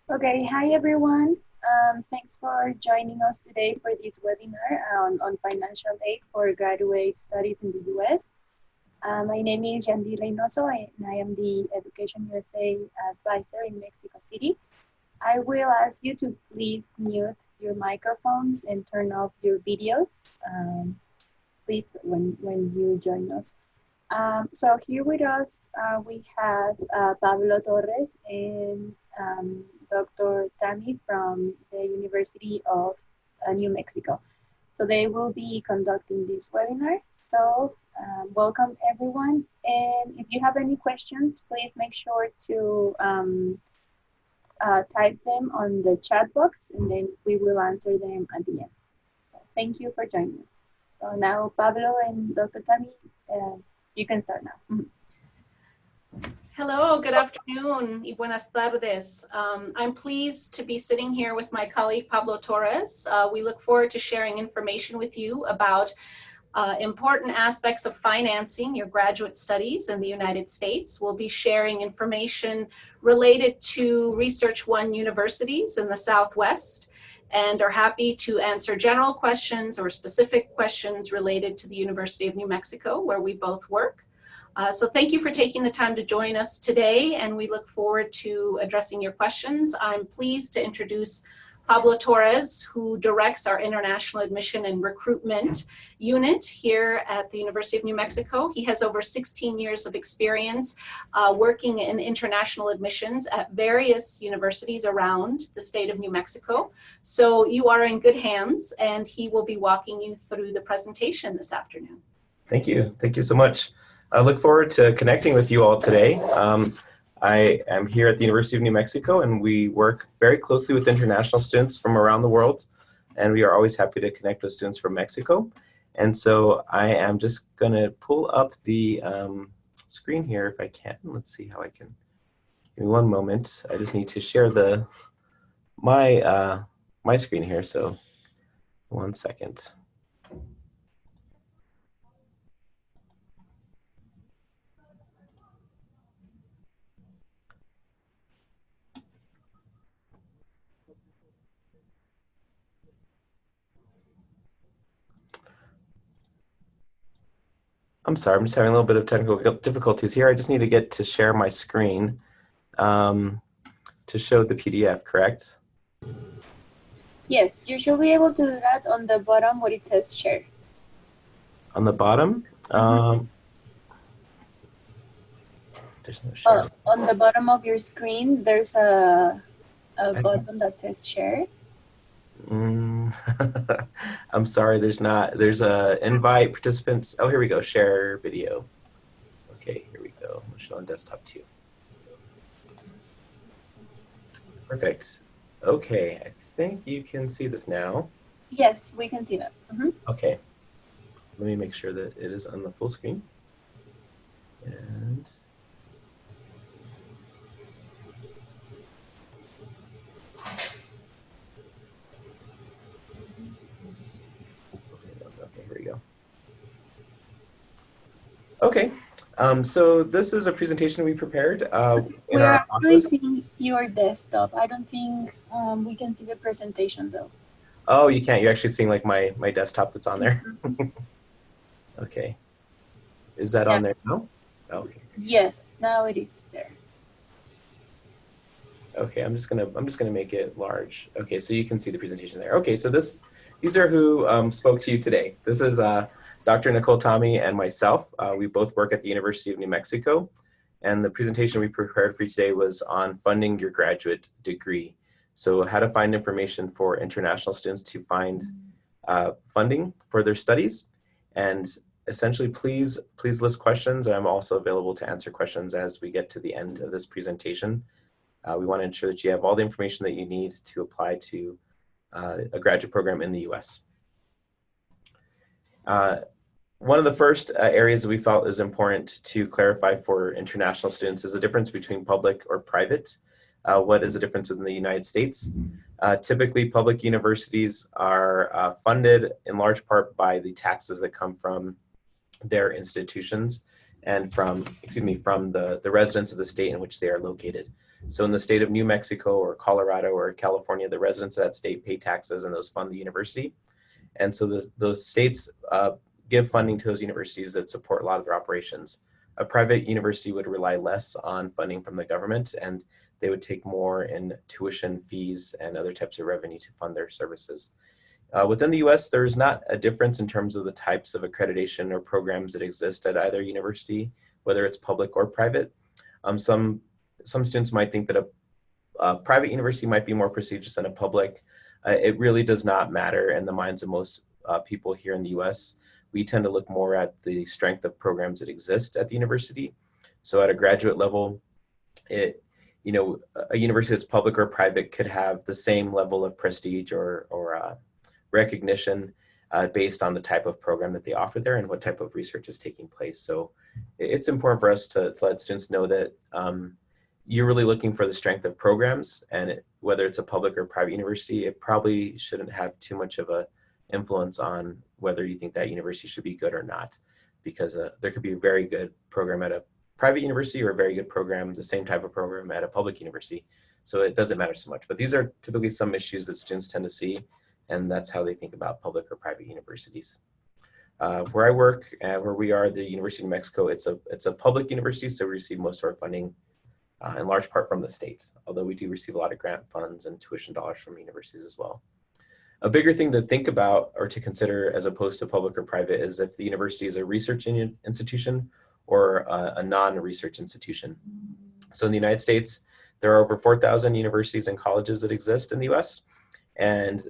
Okay, hi everyone. Thanks for joining us today for this webinar on financial aid for graduate studies in the US. My name is Yandy Reynoso and I am the Education USA advisor in Mexico City. I will ask you to please mute your microphones and turn off your videos, please, when you join us. So here with us, we have Pablo Torres and Dr. Tami from the University of New Mexico. So they will be conducting this webinar. So welcome everyone. And if you have any questions, please make sure to type them on the chat box and then we will answer them at the end. So thank you for joining us. So now Pablo and Dr. Tami, you can start now. Hello, good afternoon y buenas tardes. I'm pleased to be sitting here with my colleague Pablo Torres. We look forward to sharing information with you about important aspects of financing your graduate studies in the United States. We'll be sharing information related to Research One universities in the Southwest and are happy to answer general questions or specific questions related to the University of New Mexico, where we both work. So thank you for taking the time to join us today, and we look forward to addressing your questions. I'm pleased to introduce Pablo Torres, who directs our International Admission and Recruitment Unit here at the University of New Mexico. He has over 16 years of experience working in international admissions at various universities around the state of New Mexico. So you are in good hands, and he will be walking you through the presentation this afternoon. Thank you. Thank you so much. I look forward to connecting with you all today. I am here at the University of New Mexico, and we work very closely with international students from around the world, and we are always happy to connect with students from Mexico. And so I am just going to pull up the screen here if I can. Let's see how I can. Give me one moment. I just need to share my screen here, so 1 second. I'm sorry, I'm just having a little bit of technical difficulties here. I just need to get to share my screen to show the PDF, correct? Yes, you should be able to do that on the bottom where it says share. On the bottom? There's no share. On the bottom of your screen, there's a button that says share. I'm sorry, there's not. There's a invite participants. Oh, here we go. Share video. Okay, here we go. I'm showing desktop too. Perfect. Okay, I think you can see this now. Yes, we can see that. Okay. Let me make sure that it is on the full screen. And okay, here we go. Okay. So this is a presentation we prepared. We're actually seeing your desktop. I don't think we can see the presentation though. Oh, you can't. You're actually seeing like my desktop that's on there. Okay. Is that on there now? Oh, okay. Yes, now it is there. Okay, I'm just gonna make it large. Okay, so you can see the presentation there. Okay, so these are who spoke to you today. This is Dr. Nicole Tami and myself. We both work at the University of New Mexico, and the presentation we prepared for you today was on funding your graduate degree. So how to find information for international students to find funding for their studies. And essentially, please list questions. I'm also available to answer questions as we get to the end of this presentation. We want to ensure that you have all the information that you need to apply to a graduate program in the US. One of the first areas that we felt is important to clarify for international students is the difference between public or private. What is the difference within the United States? Typically, public universities are funded in large part by the taxes that come from their institutions and from the residents of the state in which they are located. So in the state of New Mexico or Colorado or California, the residents of that state pay taxes and those fund the university. And so those states give funding to those universities that support a lot of their operations. A private university would rely less on funding from the government, and they would take more in tuition fees and other types of revenue to fund their services. Within the US, there's not a difference in terms of the types of accreditation or programs that exist at either university, whether it's public or private. Some students might think that a private university might be more prestigious than a public. It really does not matter in the minds of most people here in the US. We tend to look more at the strength of programs that exist at the university. So at a graduate level, a university that's public or private could have the same level of prestige or recognition based on the type of program that they offer there and what type of research is taking place. So it's important for us to let students know that you're really looking for the strength of programs, and whether it's a public or private university, it probably shouldn't have too much of a influence on whether you think that university should be good or not, because there could be a very good program at a private university or a very good program, the same type of program at a public university. So it doesn't matter so much, but these are typically some issues that students tend to see, and that's how they think about public or private universities. Where I work, where we are, the University of New Mexico, it's a public university, so we receive most of our funding in large part from the state, although we do receive a lot of grant funds and tuition dollars from universities as well. A bigger thing to think about or to consider as opposed to public or private is if the university is a research institution or a non-research institution. So in the United States, there are over 4,000 universities and colleges that exist in the US, and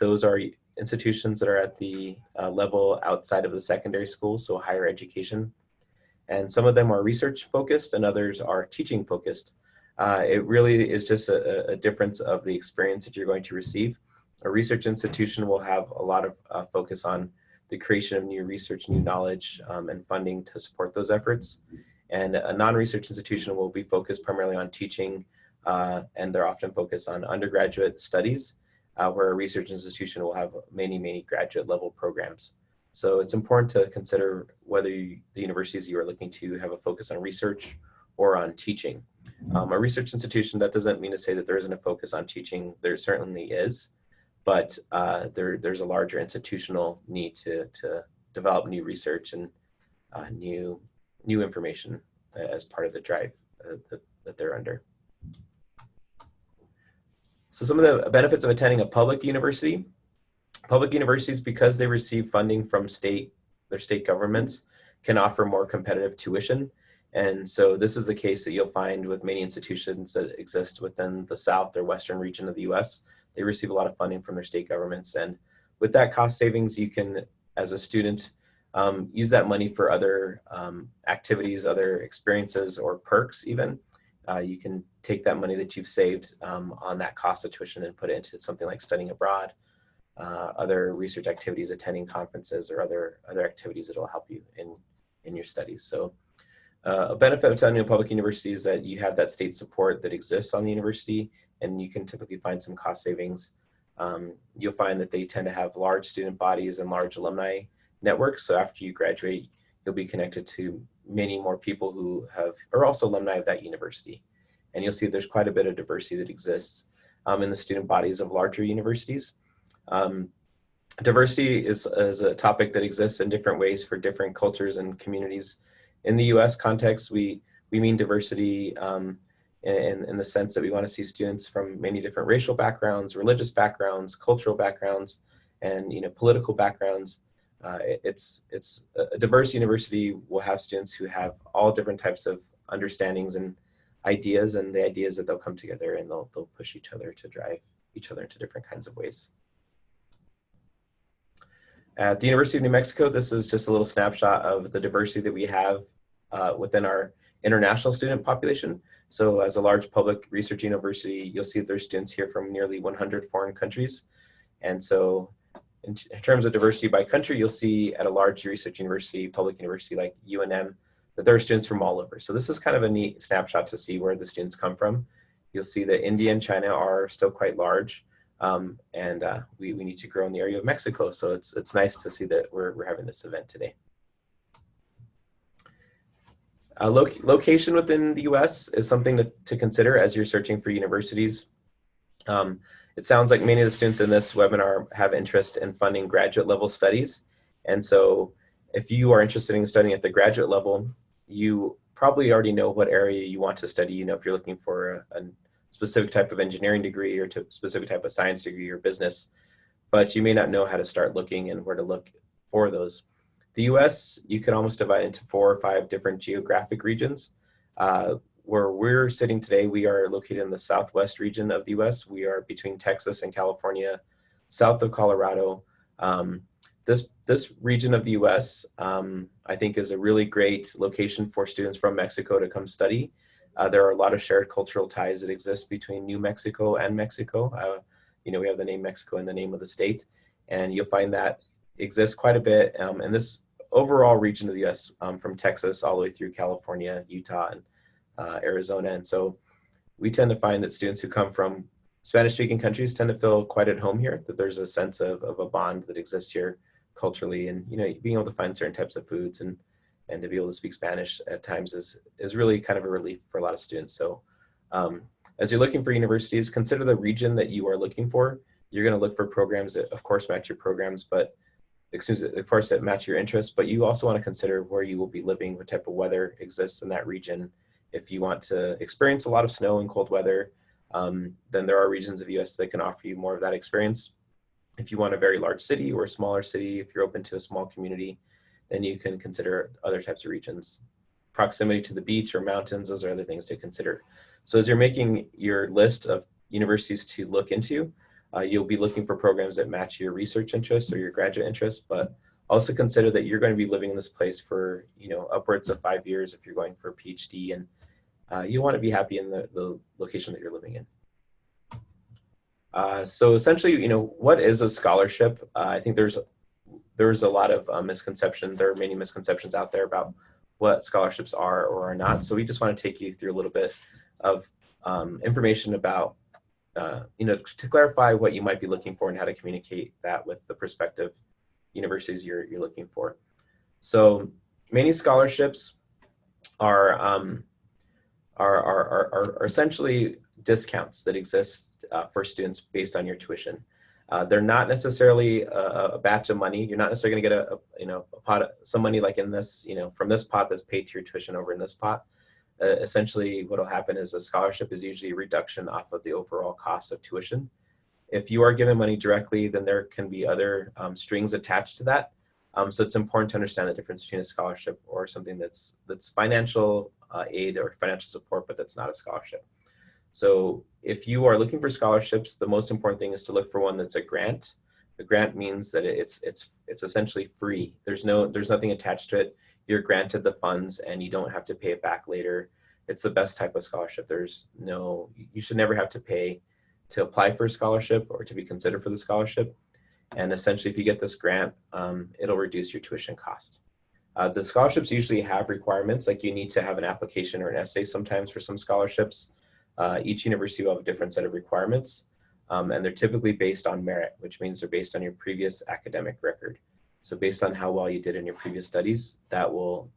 those are institutions that are at the level outside of the secondary school, so higher education. And some of them are research focused and others are teaching focused. It really is just a difference of the experience that you're going to receive. A research institution will have a lot of focus on the creation of new research, new knowledge, and funding to support those efforts. And a non-research institution will be focused primarily on teaching, and they're often focused on undergraduate studies, where a research institution will have many, many graduate level programs. So it's important to consider whether the universities you are looking to have a focus on research or on teaching. A research institution, that doesn't mean to say that there isn't a focus on teaching. There certainly is, but there's a larger institutional need to develop new research and new information as part of the drive that they're under. So some of the benefits of attending a public university. Public universities, because they receive funding from their state governments, can offer more competitive tuition. And so this is the case that you'll find with many institutions that exist within the South or Western region of the US. They receive a lot of funding from their state governments. And with that cost savings, you can, as a student, use that money for other activities, other experiences, or perks even. You can take that money that you've saved on that cost of tuition and put it into something like studying abroad, other research activities, attending conferences, or other activities that will help you in your studies. So a benefit of attending a public university is that you have that state support that exists on the university, and you can typically find some cost savings. You'll find that they tend to have large student bodies and large alumni networks. So after you graduate, you'll be connected to many more people who are also alumni of that university. And you'll see there's quite a bit of diversity that exists in the student bodies of larger universities. Diversity is a topic that exists in different ways for different cultures and communities. In the US context, we mean diversity in the sense that we want to see students from many different racial backgrounds, religious backgrounds, cultural backgrounds, and political backgrounds. It's a diverse university will have students who have all different types of understandings and ideas, and the ideas that they'll come together and they'll push each other to drive each other into different kinds of ways. At the University of New Mexico, this is just a little snapshot of the diversity that we have within our international student population. So as a large public research university, you'll see there's students here from nearly 100 foreign countries. And so in terms of diversity by country, you'll see at a large research university, public university like UNM, that there are students from all over. So this is kind of a neat snapshot to see where the students come from. You'll see that India and China are still quite large. And we need to grow in the area of Mexico. So it's nice to see that we're having this event today. Location within the US is something to consider as you're searching for universities. It sounds like many of the students in this webinar have interest in funding graduate level studies. And so if you are interested in studying at the graduate level, you probably already know what area you want to study. You know, if you're looking for a specific type of engineering degree or a specific type of science degree or business, but you may not know how to start looking and where to look for those. The US, you can almost divide into 4 or 5 different geographic regions. Where we're sitting today, we are located in the southwest region of the US. We are between Texas and California, south of Colorado. This region of the US, I think, is a really great location for students from Mexico to come study. There are a lot of shared cultural ties that exist between New Mexico and Mexico. You know, we have the name Mexico in the name of the state, and you'll find that exists quite a bit in this overall region of the US, from Texas all the way through California, Utah, and Arizona. And so we tend to find that students who come from Spanish-speaking countries tend to feel quite at home here, that there's a sense of a bond that exists here culturally, and you know, being able to find certain types of foods and to be able to speak Spanish at times is really kind of a relief for a lot of students. So as you're looking for universities, consider the region that you are looking for. You're going to look for programs that, of course, match your programs, but of course, that match your interests, but you also want to consider where you will be living, what type of weather exists in that region. If you want to experience a lot of snow and cold weather, then there are regions of the US that can offer you more of that experience. If you want a very large city or a smaller city, if you're open to a small community, then you can consider other types of regions. Proximity to the beach or mountains, those are other things to consider. So as you're making your list of universities to look into, you'll be looking for programs that match your research interests or your graduate interests, but also consider that you're going to be living in this place for, you know, upwards of 5 years if you're going for a PhD, and you want to be happy in the location that you're living in. So essentially, you know, what is a scholarship? I think there's a lot of misconception. There are many misconceptions out there about what scholarships are or are not. So we just want to take you through a little bit of information about, you know, to clarify what you might be looking for and how to communicate that with the prospective universities you're looking for. So many scholarships are essentially discounts that exist for students based on your tuition. They're not necessarily a batch of money. You're not necessarily going to get a pot, some money like in this, you know, from this pot that's paid to your tuition over in this pot. Essentially, what will happen is a scholarship is usually a reduction off of the overall cost of tuition. If you are given money directly, then there can be other strings attached to that. So it's important to understand the difference between a scholarship or something that's financial aid or financial support, but that's not a scholarship. So if you are looking for scholarships, the most important thing is to look for one that's a grant. A grant means that it's essentially free. There's nothing attached to it. You're granted the funds and you don't have to pay it back later. It's the best type of scholarship. You should never have to pay to apply for a scholarship or to be considered for the scholarship. And essentially, if you get this grant, it'll reduce your tuition cost. The scholarships usually have requirements, like you need to have an application or an essay sometimes for some scholarships. Each university will have a different set of requirements, and they're typically based on merit, which means they're based on your previous academic record. So based on how well you did in your previous studies, that will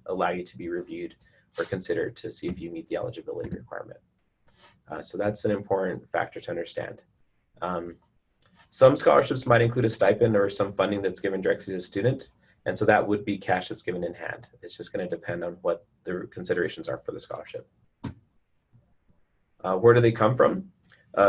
allow you to be reviewed or considered to see if you meet the eligibility requirement. So that's an important factor to understand. Some scholarships might include a stipend or some funding that's given directly to the student, and so that would be cash that's given in hand. It's just going to depend on what the considerations are for the scholarship. Where do they come from?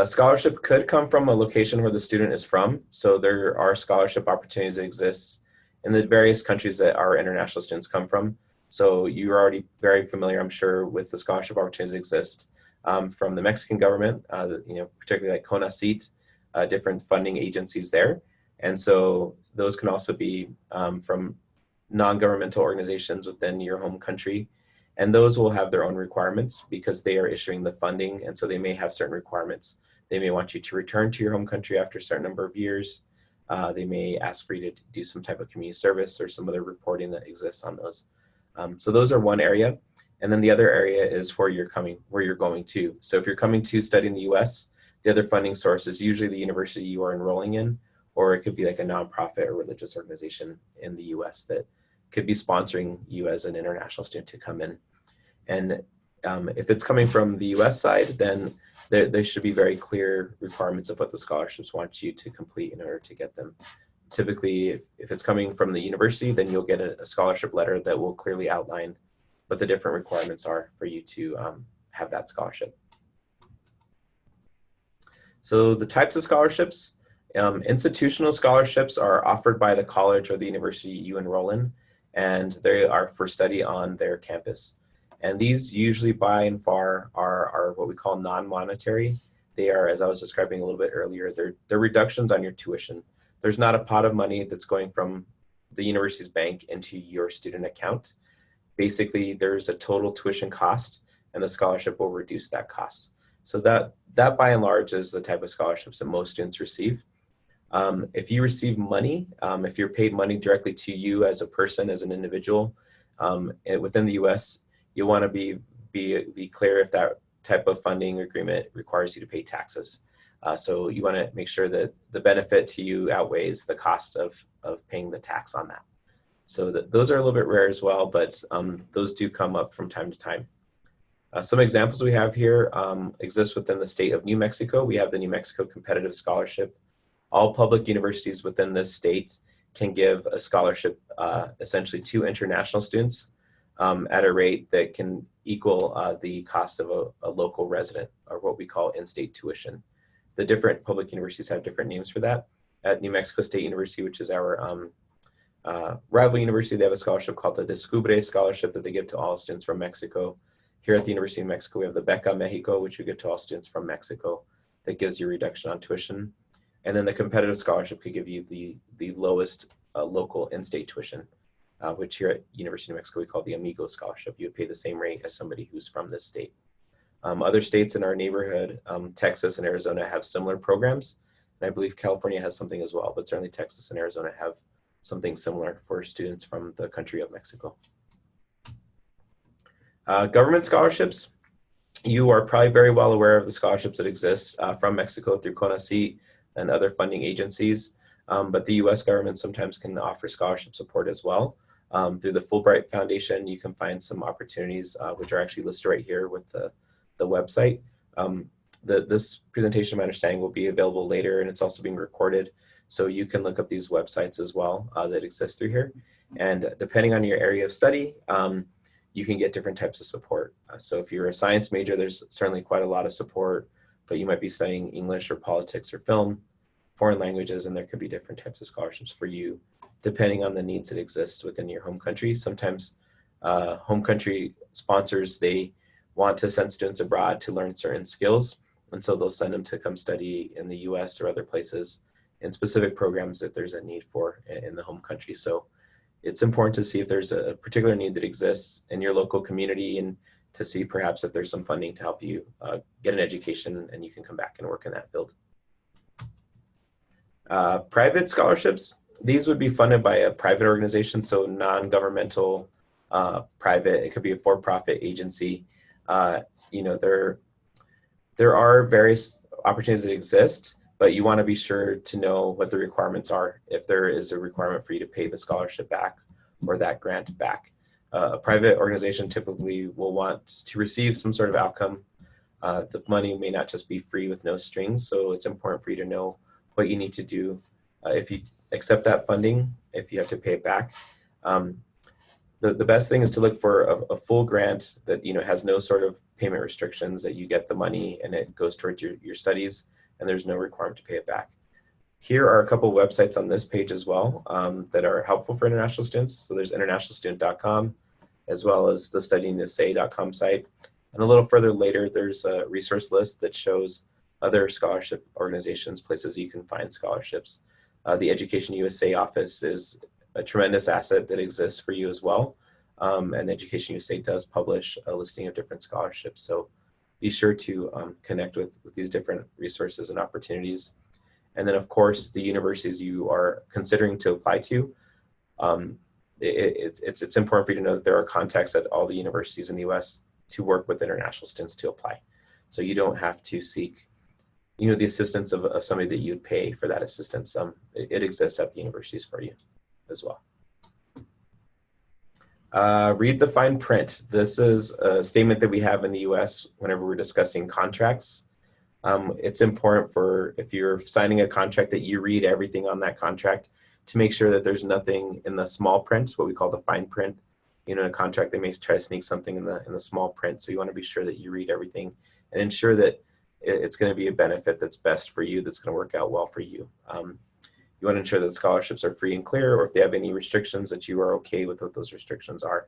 Scholarship could come from a location where the student is from. So there are scholarship opportunities that exist in the various countries that our international students come from. So you're already very familiar, I'm sure, with the scholarship opportunities that exist from the Mexican government, particularly like Cont'd, different funding agencies there. And so those can also be from non-governmental organizations within your home country. And those will have their own requirements because they are issuing the funding. And so they may have certain requirements. They may want you to return to your home country after a certain number of years. They may ask for you to do some type of community service or some other reporting that exists on those. So those are one area. And then the other area is where you're going to. So if you're coming to study in the US, the other funding source is usually the university you are enrolling in, or it could be like a nonprofit or religious organization in the US that could be sponsoring you as an international student to come in. And if it's coming from the US side, then there should be very clear requirements of what the scholarships want you to complete in order to get them. Typically, if it's coming from the university, then you'll get a scholarship letter that will clearly outline what the different requirements are for you to have that scholarship. So the types of scholarships, institutional scholarships are offered by the college or the university you enroll in, and they are for study on their campus. And these usually by and far are what we call non-monetary. They are, as I was describing a little bit earlier, they're reductions on your tuition. There's not a pot of money that's going from the university's bank into your student account. Basically, there's a total tuition cost, and the scholarship will reduce that cost. So that by and large is the type of scholarships that most students receive. If you receive money, if you're paid money directly to you as a person, as an individual, within the US, you want to be clear if that type of funding agreement requires you to pay taxes. So you want to make sure that the benefit to you outweighs the cost of paying the tax on that. So those are a little bit rare as well, but those do come up from time to time. Some examples we have here exist within the state of New Mexico. We have the New Mexico Competitive Scholarship. All public universities within this state can give a scholarship essentially to international students at a rate that can equal the cost of a local resident, or what we call in-state tuition. The different public universities have different names for that. At New Mexico State University, which is our rival university, they have a scholarship called the Descubre Scholarship that they give to all students from Mexico. Here at the University of Mexico, we have the Beca Mexico, which we give to all students from Mexico, that gives you a reduction on tuition. And then the competitive scholarship could give you the lowest local in-state tuition, which here at University of Mexico we call the Amigo Scholarship. You would pay the same rate as somebody who's from this state. Other states in our neighborhood, Texas and Arizona, have similar programs. And I believe California has something as well, but certainly Texas and Arizona have something similar for students from the country of Mexico. Government scholarships. You are probably very well aware of the scholarships that exist from Mexico through Cont'd and other funding agencies, but the US government sometimes can offer scholarship support as well. Through the Fulbright Foundation, you can find some opportunities which are actually listed right here with the website. This presentation, my understanding, will be available later, and it's also being recorded, so you can look up these websites as well that exist through here. And depending on your area of study, you can get different types of support. So if you're a science major, there's certainly quite a lot of support, but you might be studying English or politics or film, foreign languages, and there could be different types of scholarships for you, depending on the needs that exist within your home country. Sometimes home country sponsors, they want to send students abroad to learn certain skills, and so they'll send them to come study in the US or other places in specific programs that there's a need for in the home country. So it's important to see if there's a particular need that exists in your local community, and to see perhaps if there's some funding to help you get an education and you can come back and work in that field. Private scholarships, these would be funded by a private organization, so non-governmental, private. It could be a for-profit agency. You know, there are various opportunities that exist, but you want to be sure to know what the requirements are, if there is a requirement for you to pay the scholarship back or that grant back. A private organization typically will want to receive some sort of outcome. The money may not just be free with no strings, so it's important for you to know what you need to do if you accept that funding, if you have to pay it back. The best thing is to look for a full grant that has no sort of payment restrictions, that you get the money and it goes towards your studies and there's no requirement to pay it back. Here are a couple of websites on this page as well that are helpful for international students. So there's internationalstudent.com, as well as the studyingusa.com site. And a little further later, there's a resource list that shows other scholarship organizations, places you can find scholarships. The Education USA office is a tremendous asset that exists for you as well. And Education USA does publish a listing of different scholarships. So be sure to connect with these different resources and opportunities. And then, of course, the universities you are considering to apply to, it's important for you to know that there are contacts at all the universities in the US to work with international students to apply. So you don't have to seek the assistance of somebody that you'd pay for that assistance. It exists at the universities for you as well. Read the fine print. This is a statement that we have in the US whenever we're discussing contracts. It's important for, if you're signing a contract, that you read everything on that contract to make sure that there's nothing in the small print, what we call the fine print. In a contract, they may try to sneak something in the small print. So you want to be sure that you read everything and ensure that it's going to be a benefit that's best for you, that's going to work out well for you. You want to ensure that scholarships are free and clear, or if they have any restrictions, that you are okay with what those restrictions are.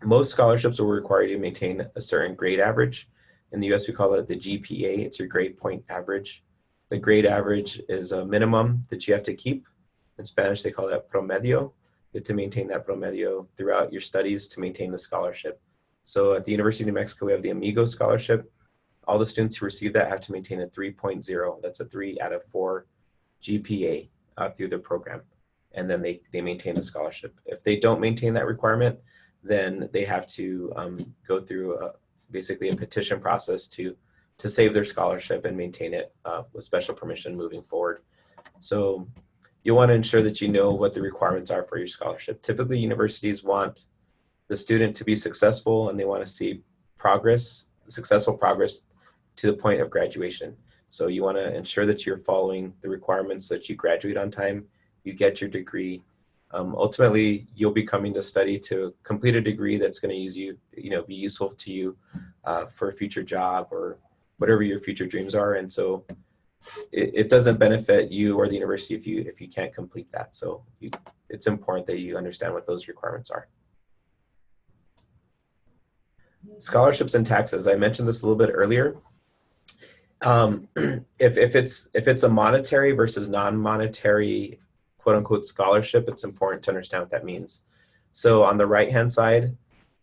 Most scholarships will require you to maintain a certain grade average. In the US, we call it the GPA. It's your grade point average. The grade average is a minimum that you have to keep. In Spanish, they call that promedio. You have to maintain that promedio throughout your studies to maintain the scholarship. So at the University of New Mexico, we have the Amigo Scholarship. All the students who receive that have to maintain a 3.0. That's a 3 out of 4 GPA through their program. And then they maintain the scholarship. If they don't maintain that requirement, then they have to go through basically a petition process to save their scholarship and maintain it with special permission moving forward. So you want to ensure that you know what the requirements are for your scholarship. Typically, universities want the student to be successful, and they want to see progress, successful progress to the point of graduation. So you want to ensure that you're following the requirements so that you graduate on time, you get your degree. Ultimately, you'll be coming to study to complete a degree that's going to be useful to you for a future job or whatever your future dreams are. And so it doesn't benefit you or the university if you can't complete that. So it's important that you understand what those requirements are. Scholarships and taxes. I mentioned this a little bit earlier. If it's a monetary versus non-monetary quote unquote scholarship, it's important to understand what that means. So on the right hand side,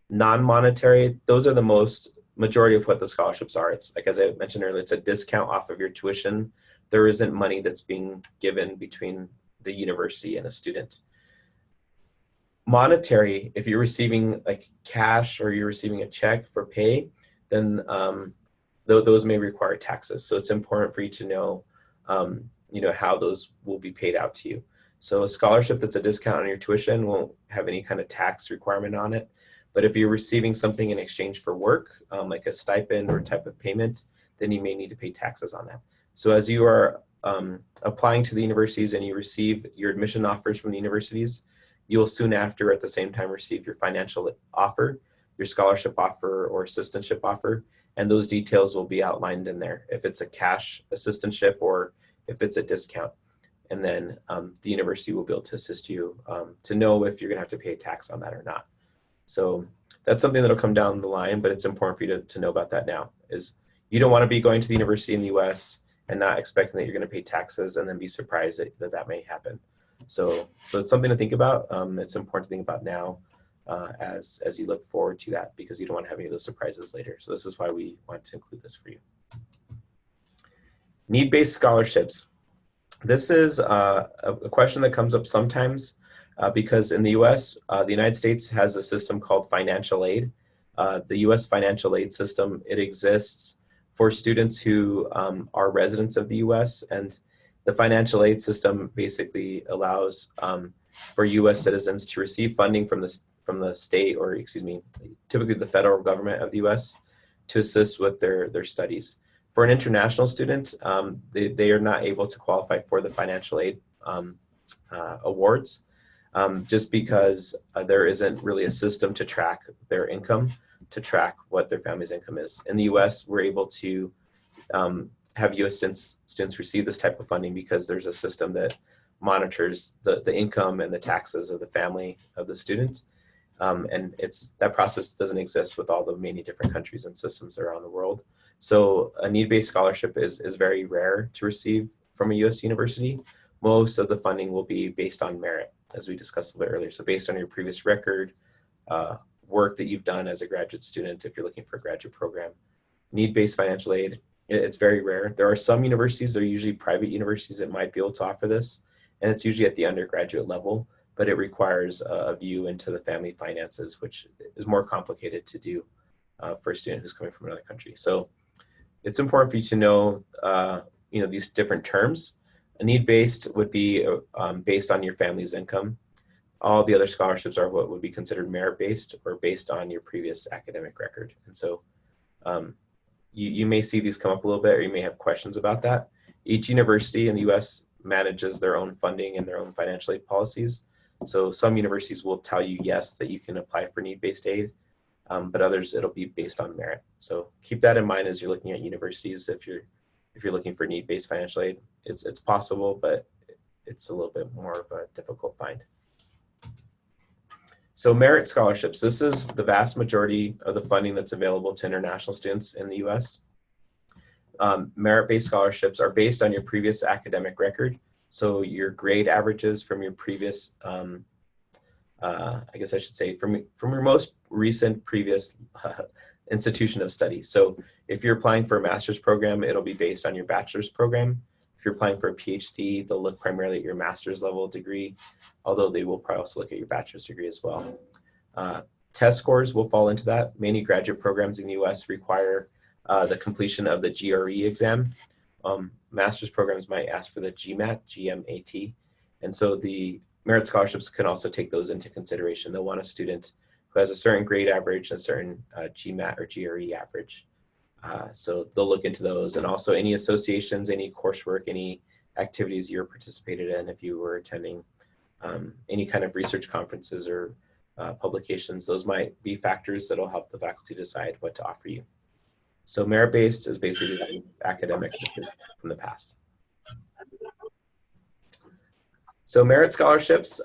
non-monetary, those are the majority of what the scholarships are. It's like, as I mentioned earlier, it's a discount off of your tuition. There isn't money that's being given between the university and a student. Monetary, if you're receiving like cash or you're receiving a check for pay, then those may require taxes. So it's important for you to know, how those will be paid out to you. So a scholarship that's a discount on your tuition won't have any kind of tax requirement on it. But if you're receiving something in exchange for work, like a stipend or type of payment, then you may need to pay taxes on that. So as you are applying to the universities and you receive your admission offers from the universities, you will soon after at the same time receive your financial offer, your scholarship offer or assistantship offer, and those details will be outlined in there, if it's a cash assistantship or if it's a discount. And then the university will be able to assist you to know if you're gonna have to pay a tax on that or not. So that's something that'll come down the line, but it's important for you to know about that now. Is you don't want to be going to the university in the US and not expecting that you're going to pay taxes and then be surprised that may happen. So it's something to think about. It's important to think about now as you look forward to that, because you don't want to have any of those surprises later. So this is why we want to include this for you. Need-based scholarships. This is a question that comes up sometimes because in the US, the United States has a system called financial aid. The US financial aid system, it exists for students who are residents of the US, and the financial aid system basically allows for US citizens to receive funding from the state, or excuse me, typically the federal government of the US, to assist with their studies. For an international student, they are not able to qualify for the financial aid awards, just because there isn't really a system to track their income, to track what their family's income is. In the US, we're able to have US students receive this type of funding because there's a system that monitors the income and the taxes of the family of the student. And that process doesn't exist with all the many different countries and systems around the world. So a need-based scholarship is very rare to receive from a US university. Most of the funding will be based on merit, as we discussed a little bit earlier. So based on your previous record, work that you've done as a graduate student, if you're looking for a graduate program. Need-based financial aid, it's very rare. There are some universities, they're usually private universities that might be able to offer this, and it's usually at the undergraduate level, but it requires a view into the family finances, which is more complicated to do for a student who's coming from another country. So it's important for you to know, these different terms. A need-based would be based on your family's income. all the other scholarships are what would be considered merit-based or based on your previous academic record. And so you may see these come up a little bit, or you may have questions about that. Each university in the US manages their own funding and their own financial aid policies. So some universities will tell you, yes, that you can apply for need-based aid, but others it'll be based on merit. So keep that in mind as you're looking at universities. If you're looking for need-based financial aid, it's possible, but it's a little bit more of a difficult find. So merit scholarships, this is the vast majority of the funding that's available to international students in the US. Merit-based scholarships are based on your previous academic record. So your grade averages from your previous, I guess I should say, from your most recent previous institution of study. So if you're applying for a master's program, it'll be based on your bachelor's program. If you're applying for a PhD, they'll look primarily at your master's level degree, although they will probably also look at your bachelor's degree as well. Test scores will fall into that. Many graduate programs in the US require the completion of the GRE exam. Master's programs might ask for the GMAT, G-M-A-T. And so the merit scholarships can also take those into consideration. They'll want a student who has a certain grade average and a certain GMAT or GRE average. So they'll look into those, and also any associations, any coursework, any activities you're participated in if you were attending any kind of research conferences or publications. Those might be factors that'll help the faculty decide what to offer you. So merit-based is basically academic from the past. So merit scholarships,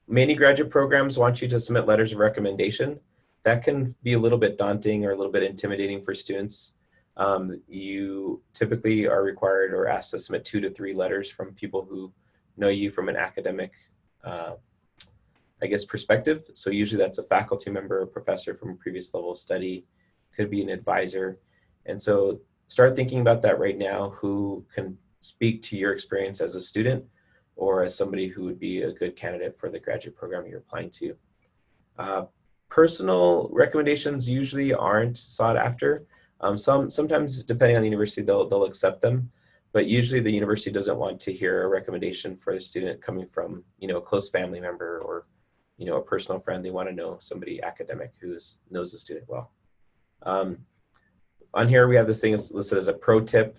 many graduate programs want you to submit letters of recommendation. That can be a little bit daunting or a little bit intimidating for students. You typically are required or asked to submit 2 to 3 letters from people who know you from an academic, I guess, perspective. So usually that's a faculty member, a professor from a previous level of study, could be an advisor. And so start thinking about that right now, who can speak to your experience as a student or as somebody who would be a good candidate for the graduate program you're applying to. Personal recommendations usually aren't sought after. Sometimes, depending on the university, they'll accept them, but usually the university doesn't want to hear a recommendation for a student coming from, a close family member or, a personal friend. They want to know somebody academic who knows the student well. On here, we have this thing that's listed as a pro tip.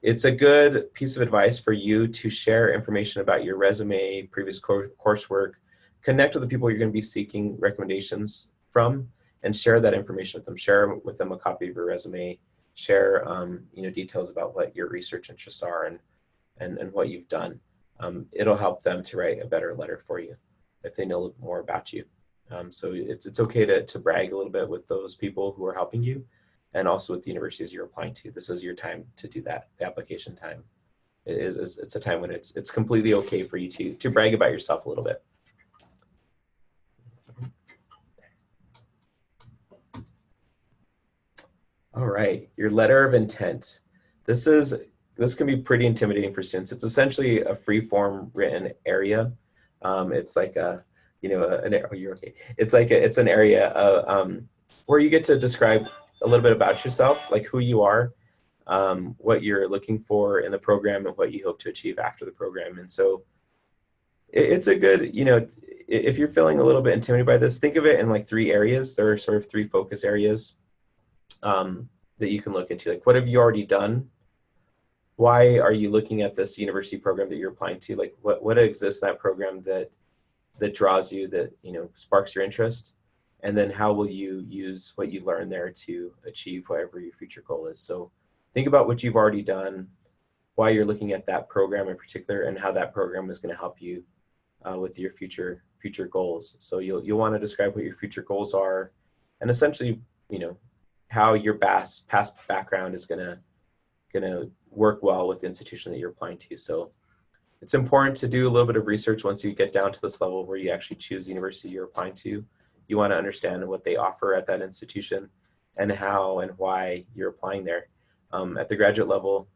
It's a good piece of advice for you to share information about your resume, previous coursework, connect with the people you're going to be seeking recommendations from, and share that information with them. Share with them a copy of your resume. Share, details about what your research interests are and what you've done. It'll help them to write a better letter for you if they know more about you. So it's okay to brag a little bit with those people who are helping you, and also with the universities you're applying to. This is your time to do that. The application time it's a time when it's completely okay for you to brag about yourself a little bit. All right, your letter of intent. This can be pretty intimidating for students. It's essentially a free-form written area. It's like it's an area where you get to describe a little bit about yourself, like who you are, what you're looking for in the program, and what you hope to achieve after the program. And so it's a good, if you're feeling a little bit intimidated by this, think of it in like 3 areas. There are sort of 3 focus areas that you can look into. Like, what have you already done? Why are you looking at this university program that you're applying to? Like, what exists in that program that draws you, that sparks your interest? And then how will you use what you learn there to achieve whatever your future goal is? So think about what you've already done, why you're looking at that program in particular, and how that program is going to help you with your future goals. So you'll want to describe what your future goals are, and essentially, how your past background is going to work well with the institution that you're applying to. So it's important to do a little bit of research once you get down to this level where you actually choose the university you're applying to. You want to understand what they offer at that institution and how and why you're applying there. At the graduate level,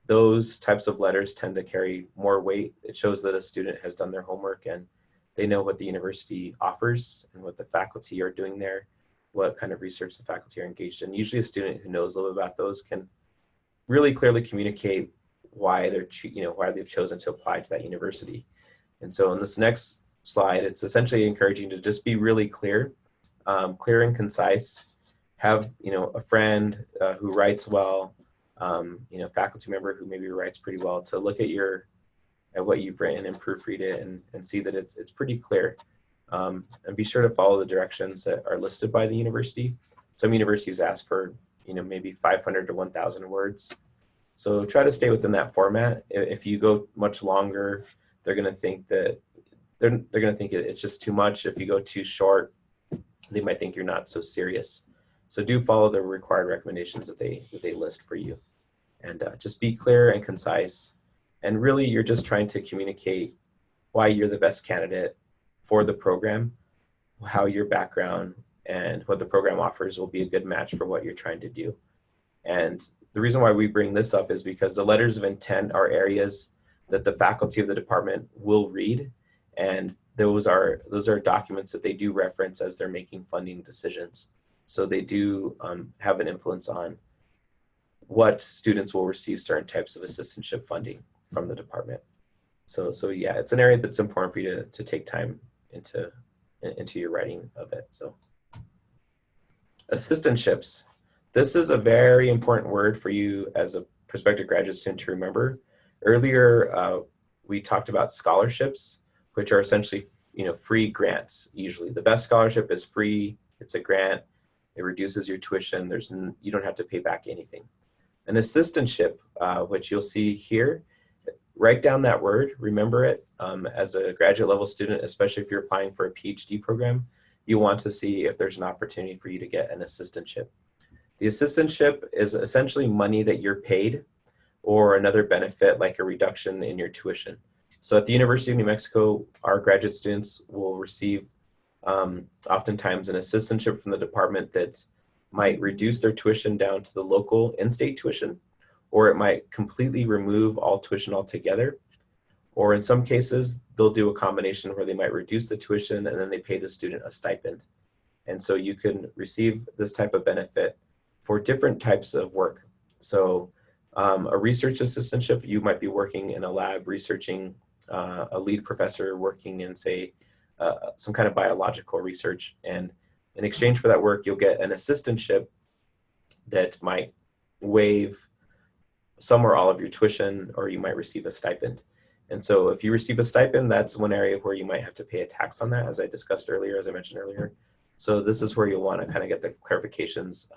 those types of letters tend to carry more weight. It shows that a student has done their homework and they know what the university offers and what the faculty are doing there, what kind of research the faculty are engaged in. Usually a student who knows a little bit about those can really clearly communicate why they've chosen to apply to that university. And so in this next slide, it's essentially encouraging to just be really clear, clear and concise. Have, a friend who writes well, faculty member who maybe writes pretty well, to look at what you've written and proofread it and see that it's pretty clear. And be sure to follow the directions that are listed by the university. Some universities ask for, maybe 500 to 1,000 words. So try to stay within that format. If you go much longer, they're going to think that they're going to think it's just too much. If you go too short, they might think you're not so serious. So do follow the required recommendations that they list for you, and just be clear and concise. And really, you're just trying to communicate why you're the best candidate for the program, how your background and what the program offers will be a good match for what you're trying to do. And the reason why we bring this up is because the letters of intent are areas that the faculty of the department will read, and those are documents that they do reference as they're making funding decisions. So they do have an influence on what students will receive certain types of assistantship funding from the department. So yeah, it's an area that's important for you to take time into your writing of it. So assistantships. This is a very important word for you as a prospective graduate student to remember. Earlier, we talked about scholarships, which are essentially, free grants. Usually the best scholarship is free. It's a grant. It reduces your tuition. You don't have to pay back anything. An assistantship, which you'll see here, write down that word, remember it. As a graduate level student, especially if you're applying for a PhD program, you want to see if there's an opportunity for you to get an assistantship. The assistantship is essentially money that you're paid, or another benefit like a reduction in your tuition. So at the University of New Mexico, our graduate students will receive oftentimes an assistantship from the department that might reduce their tuition down to the local in-state tuition, or it might completely remove all tuition altogether. Or in some cases, they'll do a combination where they might reduce the tuition and then they pay the student a stipend. And so you can receive this type of benefit for different types of work. So a research assistantship, you might be working in a lab researching, a lead professor working in, say, some kind of biological research. And in exchange for that work, you'll get an assistantship that might waive some or all of your tuition, or you might receive a stipend. And so if you receive a stipend, that's one area where you might have to pay a tax on that, as I mentioned earlier. So this is where you'll want to kind of get the clarifications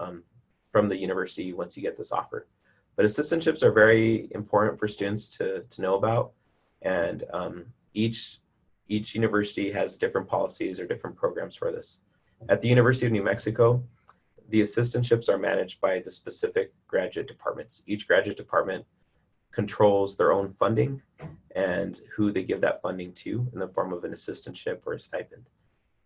from the university once you get this offer. But assistantships are very important for students to know about. And each university has different policies or different programs for this. At the University of New Mexico, the assistantships are managed by the specific graduate departments. Each graduate department controls their own funding and who they give that funding to in the form of an assistantship or a stipend.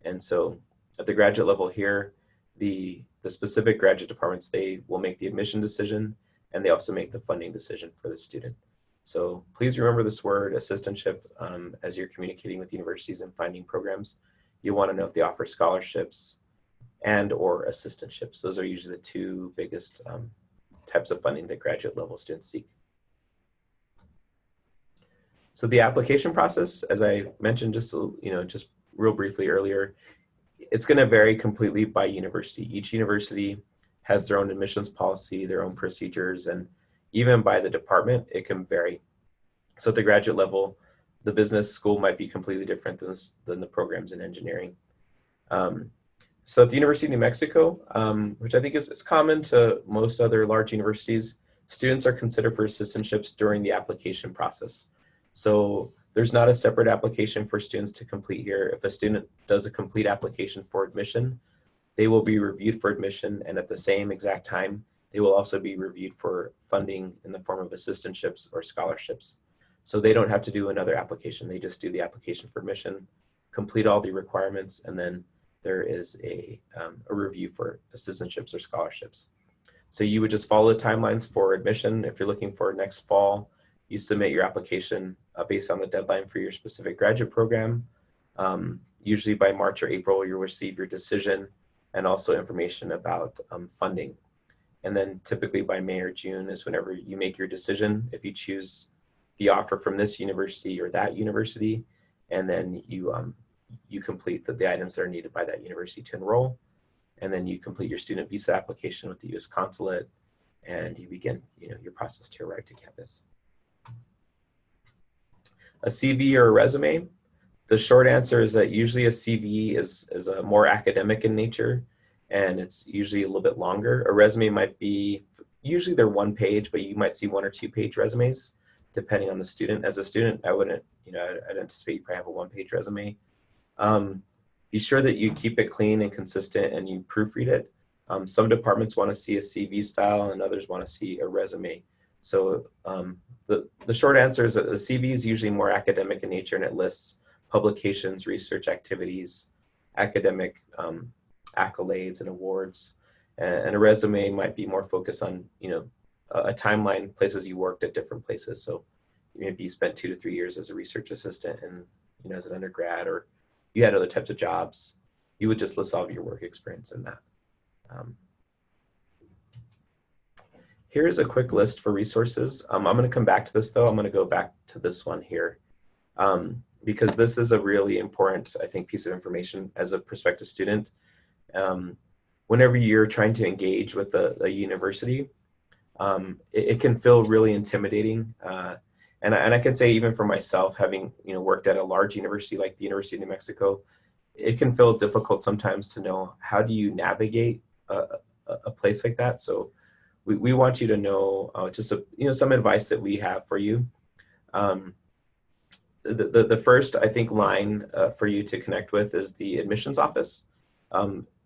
And so at the graduate level here, the specific graduate departments, they will make the admission decision, and they also make the funding decision for the student. So please remember this word, assistantship, as you're communicating with universities and finding programs. You want to know if they offer scholarships and or assistantships. Those are usually the two biggest types of funding that graduate level students seek. So the application process, as I mentioned just real briefly earlier, it's going to vary completely by university. Each university has their own admissions policy, their own procedures, and even by the department, it can vary. So at the graduate level, the business school might be completely different than the programs in engineering. So at the University of New Mexico, which I think is common to most other large universities, students are considered for assistantships during the application process. So there's not a separate application for students to complete here. If a student does a complete application for admission, they will be reviewed for admission, and at the same exact time, they will also be reviewed for funding in the form of assistantships or scholarships. So they don't have to do another application. They just do the application for admission, complete all the requirements, and then there is a review for assistantships or scholarships. So you would just follow the timelines for admission. If you're looking for next fall, you submit your application based on the deadline for your specific graduate program. Usually by March or April, you'll receive your decision and also information about funding. And then typically by May or June is whenever you make your decision, if you choose the offer from this university or that university, and then you you complete the items that are needed by that university to enroll, and then you complete your student visa application with the U.S. consulate, and you begin your process to arrive to campus. A CV or a resume, the short answer is that usually a CV is a more academic in nature, and it's usually a little bit longer. A resume might be, usually they're 1 page, but you might see 1 or 2 page resumes, depending on the student. As a student, I wouldn't, I'd anticipate you probably have a 1-page resume. Be sure that you keep it clean and consistent and you proofread it. Some departments want to see a CV style and others want to see a resume. So the short answer is that the CV is usually more academic in nature, and it lists publications, research activities, academic accolades and awards. And a resume might be more focused on, a timeline, places you worked at different places. So maybe you spent 2 to 3 years as a research assistant and, as an undergrad, or you had other types of jobs. You would just list all of your work experience in that. Here's a quick list for resources. I'm going to come back to this though. I'm going to go back to this one here because this is a really important, I think, piece of information as a prospective student. Whenever you're trying to engage with a university, it can feel really intimidating. And I can say even for myself, having worked at a large university like the University of New Mexico, it can feel difficult sometimes to know how do you navigate a place like that. So we want you to know just some advice that we have for you. The first, I think, line for you to connect with is the admissions office.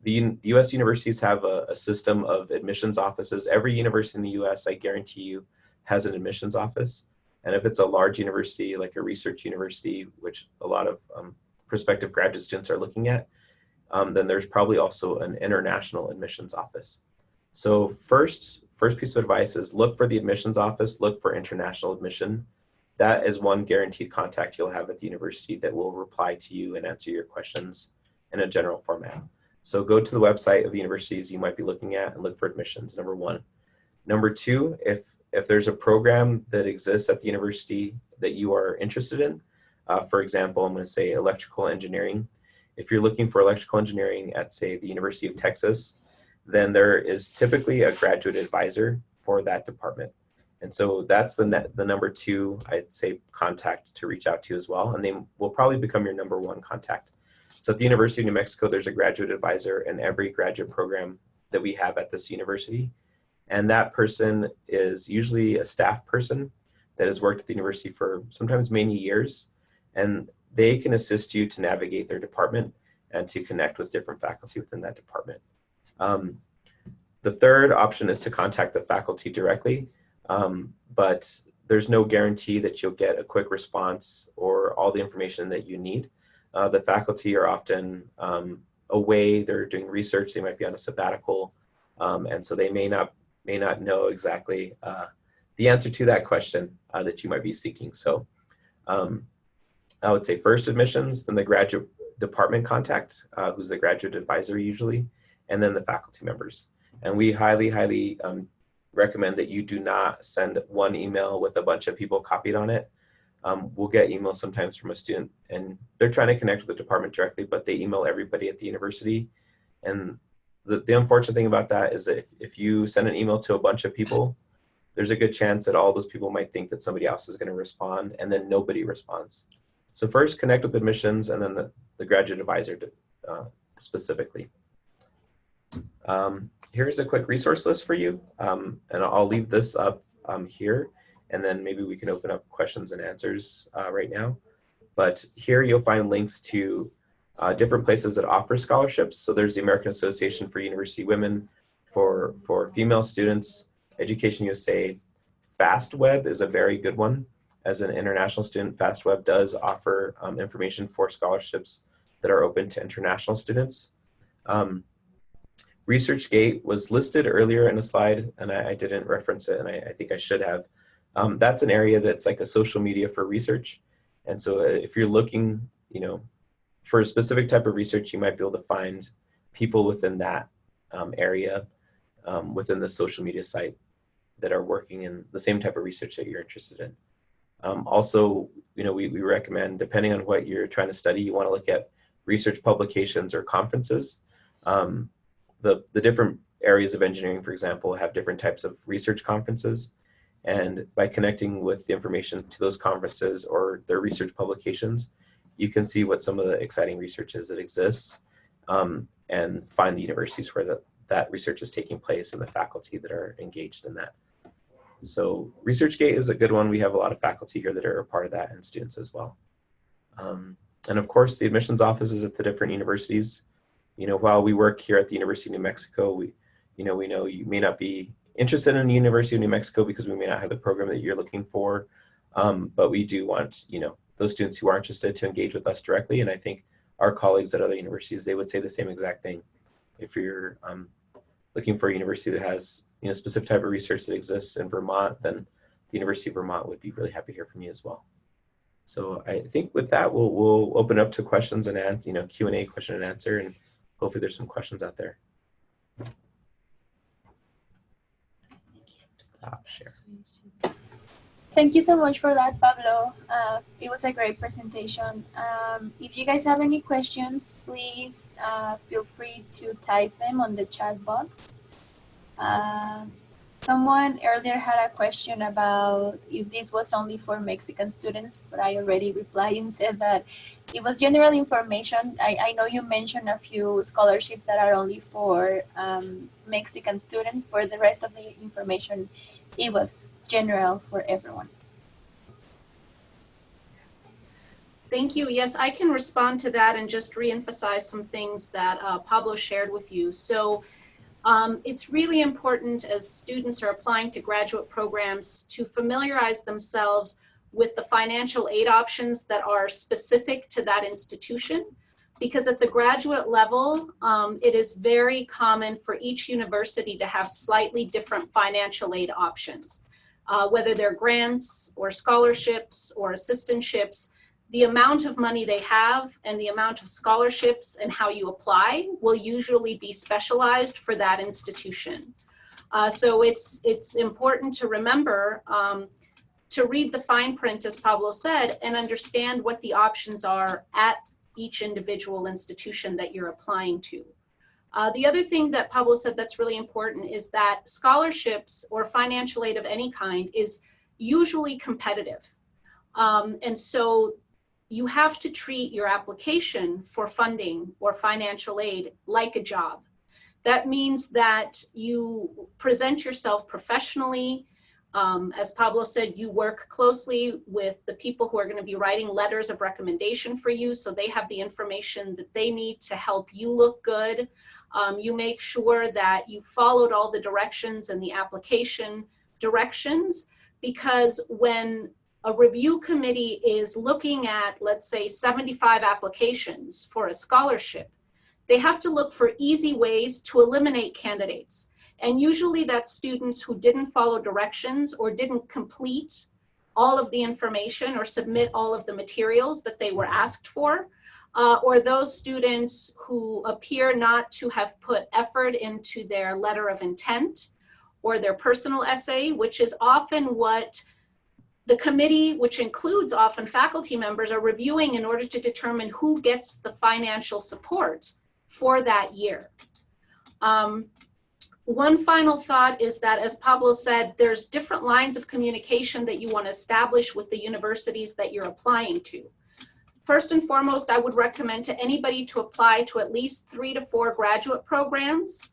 The U.S. universities have a system of admissions offices. Every university in the U.S., I guarantee you, has an admissions office. And if it's a large university, like a research university, which a lot of prospective graduate students are looking at, then there's probably also an international admissions office. So first piece of advice is look for the admissions office, look for international admission. That is one guaranteed contact you'll have at the university that will reply to you and answer your questions in a general format. So go to the website of the universities you might be looking at and look for admissions, number one. Number two, if there's a program that exists at the university that you are interested in, for example, I'm going to say electrical engineering. If you're looking for electrical engineering at, say, the University of Texas, then there is typically a graduate advisor for that department. And so that's the number two, I'd say, contact to reach out to as well. And they will probably become your number one contact. So at the University of New Mexico, there's a graduate advisor in every graduate program that we have at this university. And that person is usually a staff person that has worked at the university for sometimes many years. And they can assist you to navigate their department and to connect with different faculty within that department. The third option is to contact the faculty directly, but there's no guarantee that you'll get a quick response or all the information that you need. The faculty are often away, they're doing research, they might be on a sabbatical, and so they may not know exactly the answer to that question that you might be seeking. So I would say first admissions, then the graduate department contact, who's the graduate advisor usually, and then the faculty members. And we highly, highly recommend that you do not send one email with a bunch of people copied on it. We'll get emails sometimes from a student and they're trying to connect with the department directly, but they email everybody at the university. And the unfortunate thing about that is that if you send an email to a bunch of people, there's a good chance that all those people might think that somebody else is going to respond, and then nobody responds. So first connect with admissions and then the graduate advisor specifically. Here's a quick resource list for you, and I'll leave this up here, and then maybe we can open up questions and answers right now. But here you'll find links to different places that offer scholarships. So there's the American Association for University Women for female students, Education USA. FastWeb is a very good one. As an international student, FastWeb does offer information for scholarships that are open to international students. ResearchGate was listed earlier in a slide, and I didn't reference it, and I think I should have. That's an area that's like a social media for research. And so if you're looking, for a specific type of research, you might be able to find people within that area, within the social media site that are working in the same type of research that you're interested in. Also, we recommend, depending on what you're trying to study, you want to look at research publications or conferences. The different areas of engineering, for example, have different types of research conferences. And by connecting with the information to those conferences or their research publications, you can see what some of the exciting research is that exists, and find the universities where that research is taking place and the faculty that are engaged in that. So ResearchGate is a good one. We have a lot of faculty here that are a part of that, and students as well. And of course, the admissions offices at the different universities. While we work here at the University of New Mexico, we know you may not be interested in the University of New Mexico because we may not have the program that you're looking for, but we do want those students who are interested to engage with us directly. And I think our colleagues at other universities, they would say the same exact thing. If you're looking for a university that has specific type of research that exists in Vermont, then the University of Vermont would be really happy to hear from you as well. So I think with that, we'll open up to questions and Q&A, question and answer, and hopefully there's some questions out there. Stop share. Thank you so much for that, Pablo. It was a great presentation. If you guys have any questions, please feel free to type them on the chat box. Someone earlier had a question about if this was only for Mexican students, but I already replied and said that it was general information. I know you mentioned a few scholarships that are only for Mexican students. For the rest of the information, it was general for everyone. Thank you. Yes, I can respond to that and just reemphasize some things that Pablo shared with you. So it's really important as students are applying to graduate programs to familiarize themselves with the financial aid options that are specific to that institution. Because at the graduate level, it is very common for each university to have slightly different financial aid options. Whether they're grants or scholarships or assistantships, the amount of money they have and the amount of scholarships and how you apply will usually be specialized for that institution. So it's important to remember to read the fine print, as Pablo said, and understand what the options are at each individual institution that you're applying to. The other thing that Pablo said that's really important is that scholarships or financial aid of any kind is usually competitive. And so you have to treat your application for funding or financial aid like a job. That means that you present yourself professionally. As Pablo said, you work closely with the people who are going to be writing letters of recommendation for you, so they have the information that they need to help you look good. You make sure that you followed all the directions and the application directions, because when a review committee is looking at, let's say, 75 applications for a scholarship, they have to look for easy ways to eliminate candidates. And usually that's students who didn't follow directions or didn't complete all of the information or submit all of the materials that they were asked for, or those students who appear not to have put effort into their letter of intent or their personal essay, which is often what the committee, which includes often faculty members, are reviewing in order to determine who gets the financial support for that year. One final thought is that, as Pablo said, there's different lines of communication that you want to establish with the universities that you're applying to. First and foremost, I would recommend to anybody to apply to at least 3 to 4 graduate programs.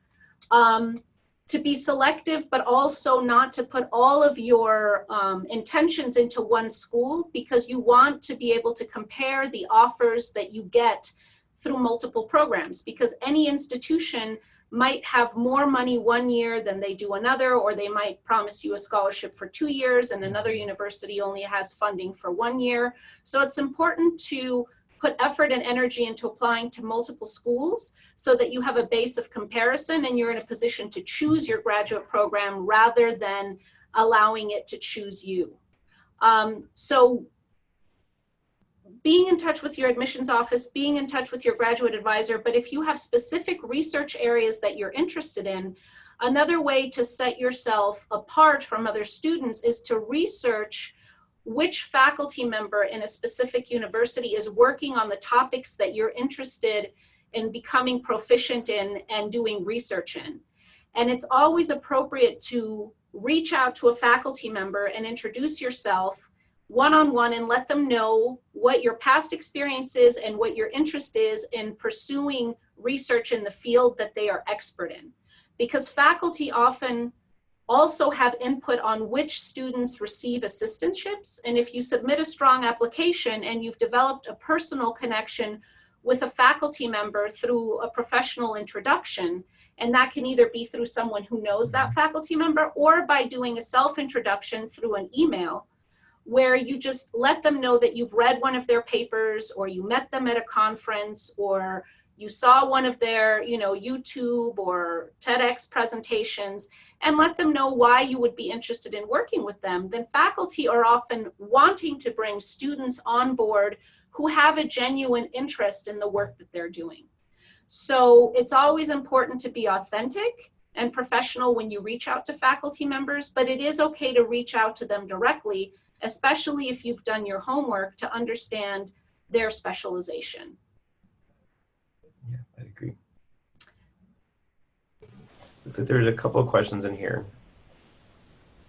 To be selective, but also not to put all of your intentions into one school, because you want to be able to compare the offers that you get through multiple programs, because any institution might have more money one year than they do another, or they might promise you a scholarship for 2 years and another university only has funding for 1 year. So it's important to put effort and energy into applying to multiple schools so that you have a base of comparison and you're in a position to choose your graduate program rather than allowing it to choose you. So being in touch with your admissions office, being in touch with your graduate advisor, but if you have specific research areas that you're interested in, another way to set yourself apart from other students is to research which faculty member in a specific university is working on the topics that you're interested in becoming proficient in and doing research in. And it's always appropriate to reach out to a faculty member and introduce yourself one-on-one and let them know what your past experience is and what your interest is in pursuing research in the field that they are expert in. Because faculty often also have input on which students receive assistantships. And if you submit a strong application and you've developed a personal connection with a faculty member through a professional introduction, and that can either be through someone who knows that faculty member or by doing a self-introduction through an email, where you just let them know that you've read one of their papers, or you met them at a conference, or you saw one of their, YouTube or TEDx presentations, and let them know why you would be interested in working with them. Then faculty are often wanting to bring students on board who have a genuine interest in the work that they're doing. So it's always important to be authentic and professional when you reach out to faculty members, but it is okay to reach out to them directly, especially if you've done your homework to understand their specialization. Yeah, I agree. Looks like there's a couple of questions in here.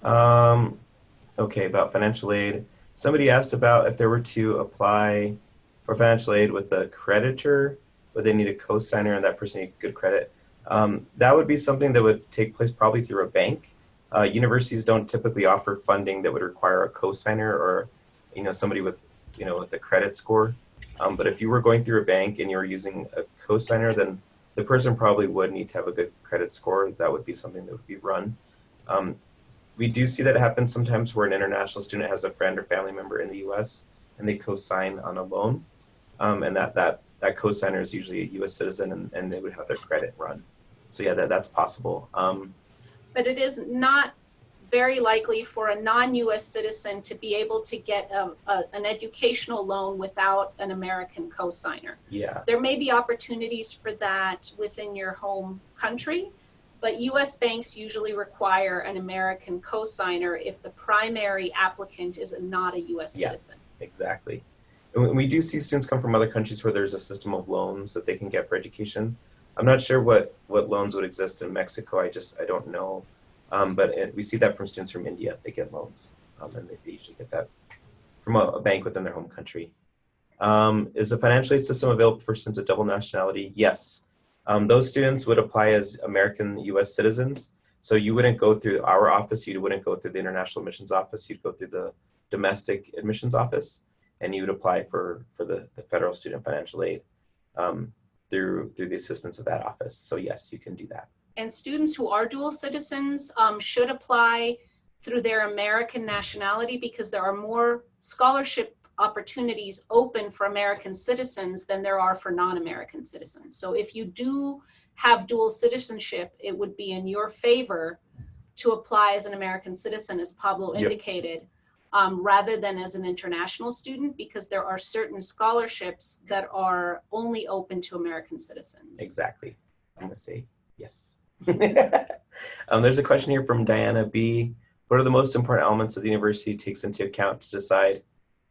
Okay, about financial aid. Somebody asked about if they were to apply for financial aid with a creditor, would they need a co-signer and that person need good credit? That would be something that would take place probably through a bank. Universities don't typically offer funding that would require a co-signer or, somebody with, with a credit score. But if you were going through a bank and you were using a co-signer, then the person probably would need to have a good credit score. That would be something that would be run. We do see that happen sometimes where an international student has a friend or family member in the US and they co-sign on a loan. And that co-signer is usually a US citizen and they would have their credit run. So yeah, that's possible. But it is not very likely for a non-US citizen to be able to get an educational loan without an American co-signer. Yeah. There may be opportunities for that within your home country, but US banks usually require an American co-signer if the primary applicant is not a US citizen. Exactly. And we do see students come from other countries where there's a system of loans that they can get for education. I'm not sure what loans would exist in Mexico. I don't know. But we see that from students from India. They get loans, and they usually get that from a bank within their home country. Is the financial aid system available for students of double nationality? Yes. Those students would apply as American US citizens. So you wouldn't go through our office. You wouldn't go through the International Admissions Office. You'd go through the Domestic Admissions Office, and you would apply for the federal student financial aid through the assistance of that office. So yes, you can do that. And students who are dual citizens should apply through their American nationality because there are more scholarship opportunities open for American citizens than there are for non-American citizens. So if you do have dual citizenship, it would be in your favor to apply as an American citizen, as Pablo indicated, rather than as an international student, because there are certain scholarships that are only open to American citizens. Exactly. I'm going to say yes. There's a question here from Diana B. What are the most important elements that the university takes into account to decide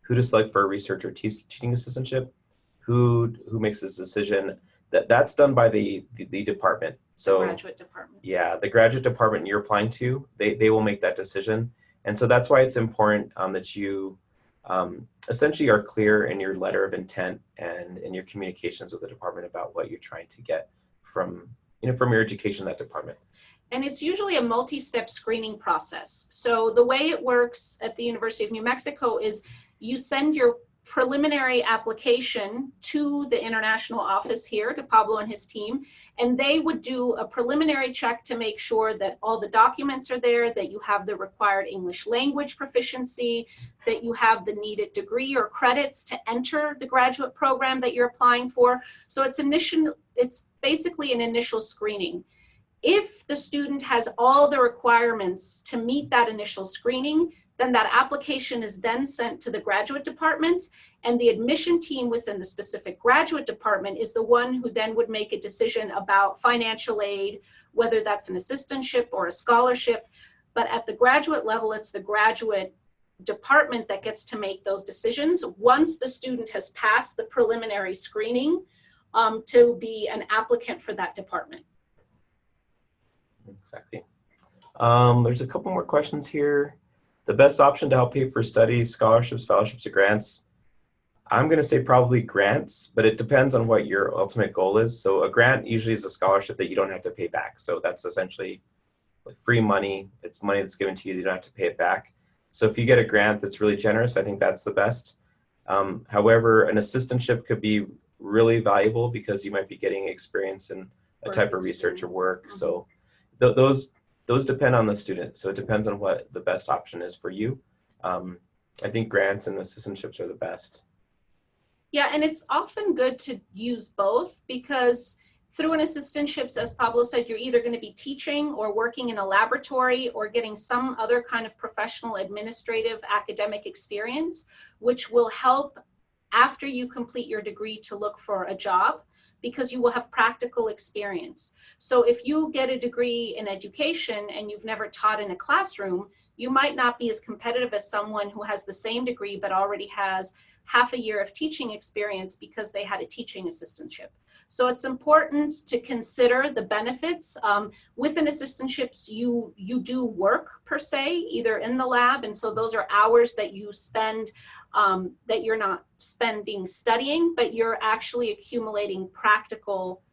who to select for a research or teaching assistantship? Who makes this decision? That's done by the department. So the graduate department. Yeah, the graduate department you're applying to, they will make that decision. And so that's why it's important that you essentially are clear in your letter of intent and in your communications with the department about what you're trying to get from your education in that department. And it's usually a multi-step screening process. So the way it works at the University of New Mexico is you send your preliminary application to the international office here, to Pablo and his team, and they would do a preliminary check to make sure that all the documents are there, that you have the required English language proficiency, that you have the needed degree or credits to enter the graduate program that you're applying for. So it's basically an initial screening. If the student has all the requirements to meet that initial screening, then that application is then sent to the graduate departments, and the admission team within the specific graduate department is the one who then would make a decision about financial aid, whether that's an assistantship or a scholarship. But at the graduate level, it's the graduate department that gets to make those decisions once the student has passed the preliminary screening to be an applicant for that department. Exactly. There's a couple more questions here. The best option to help pay for studies, scholarships, fellowships, or grants. I'm going to say probably grants, but it depends on what your ultimate goal is. So a grant usually is a scholarship that you don't have to pay back. So that's essentially like free money. It's money that's given to you. You don't have to pay it back. So if you get a grant that's really generous, I think that's the best. However, an assistantship could be really valuable because you might be getting experience in a type of research or work. Mm-hmm. So those depend on the student. So it depends on what the best option is for you. I think grants and assistantships are the best. Yeah, and it's often good to use both because through an assistantships, as Pablo said, you're either going to be teaching or working in a laboratory or getting some other kind of professional, administrative, academic experience, which will help after you complete your degree to look for a job because you will have practical experience. So if you get a degree in education and you've never taught in a classroom, you might not be as competitive as someone who has the same degree but already has half a year of teaching experience because they had a teaching assistantship. So it's important to consider the benefits. With an assistantships, you do work per se, either in the lab, and so those are hours that you spend that you're not spending studying, but you're actually accumulating practical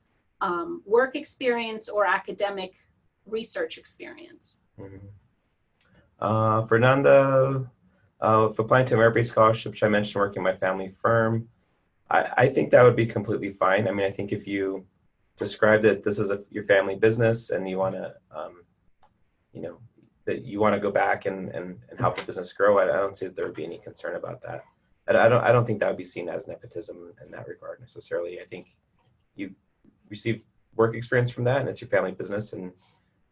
work experience or academic research experience. Mm-hmm. Fernanda, if applying to a merit-based scholarship, which I mentioned working in my family firm, I think that would be completely fine. I mean, I think if you describe that this is your family business and you want to, that you want to go back and help the business grow, I don't see that there would be any concern about that. I don't think that would be seen as nepotism in that regard necessarily. I think you receive work experience from that and it's your family business, and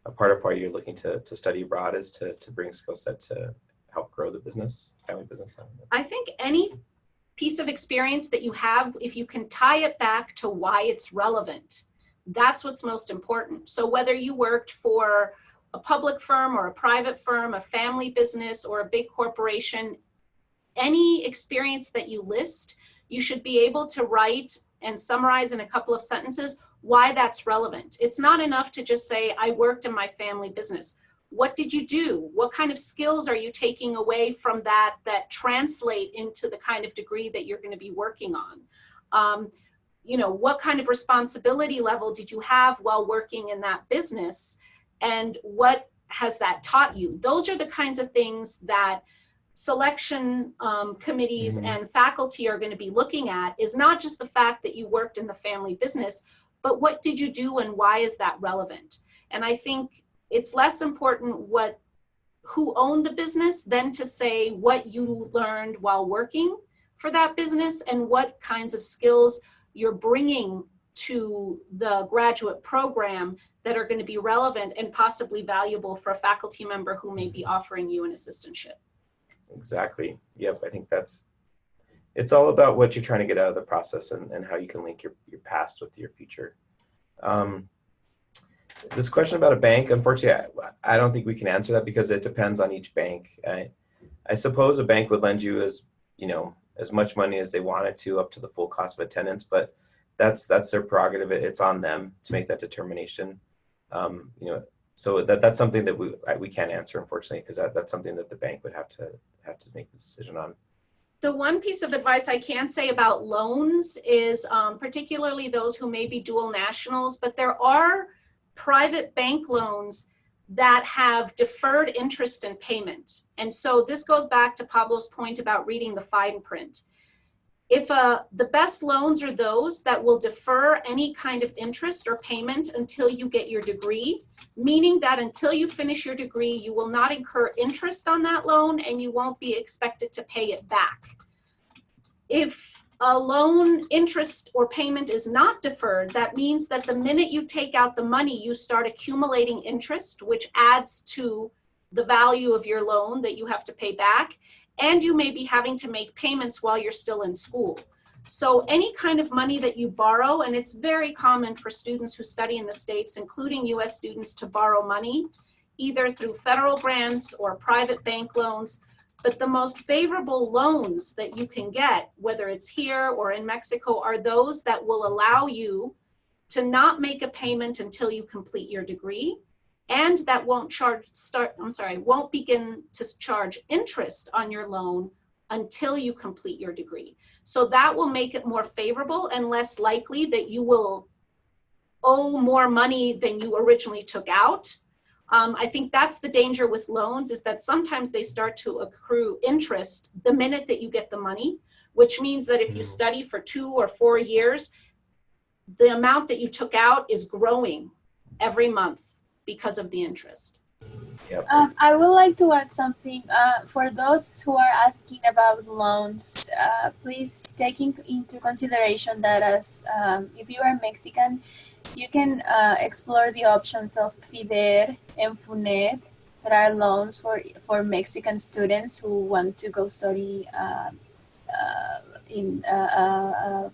a part of why you're looking to study abroad is to bring skill set to help grow the business, family business. I think any piece of experience that you have, if you can tie it back to why it's relevant, that's what's most important. So whether you worked for a public firm or a private firm, a family business or a big corporation, any experience that you list, you should be able to write and summarize in a couple of sentences why that's relevant. It's not enough to just say, I worked in my family business. What did you do? What kind of skills are you taking away from that translate into the kind of degree that you're going to be working on? What kind of responsibility level did you have while working in that business? And what has that taught you? Those are the kinds of things that selection committees and faculty are going to be looking at, is not just the fact that you worked in the family business, but what did you do and why is that relevant? And I think it's less important who owned the business than to say what you learned while working for that business and what kinds of skills you're bringing to the graduate program that are going to be relevant and possibly valuable for a faculty member who may be offering you an assistantship. Exactly. Yep. I think it's all about what you're trying to get out of the process and how you can link your past with your future. This question about a bank, unfortunately, I don't think we can answer that because it depends on each bank. I suppose a bank would lend you as much money as they wanted to up to the full cost of attendance, but that's their prerogative. It's on them to make that determination. So that's something that we can't answer, unfortunately, because that's something that the bank would have to make the decision on. The one piece of advice I can say about loans is particularly those who may be dual nationals, but there are private bank loans that have deferred interest and payment. And so this goes back to Pablo's point about reading the fine print. If the best loans are those that will defer any kind of interest or payment until you get your degree, meaning that until you finish your degree, you will not incur interest on that loan and you won't be expected to pay it back. If a loan interest or payment is not deferred, that means that the minute you take out the money, you start accumulating interest, which adds to the value of your loan that you have to pay back. And you may be having to make payments while you're still in school. So any kind of money that you borrow, and it's very common for students who study in the States, including US students, to borrow money, either through federal grants or private bank loans. But the most favorable loans that you can get, whether it's here or in Mexico, are those that will allow you to not make a payment until you complete your degree, and that won't begin to charge interest on your loan until you complete your degree. So that will make it more favorable and less likely that you will owe more money than you originally took out. I think that's the danger with loans, is that sometimes they start to accrue interest the minute that you get the money, which means that if you study for 2 or 4 years, the amount that you took out is growing every month because of the interest. Yep. I would like to add something. For those who are asking about loans, please take into consideration that if you are Mexican, you can explore the options of FIDER and FUNED. There are loans for Mexican students who want to go study in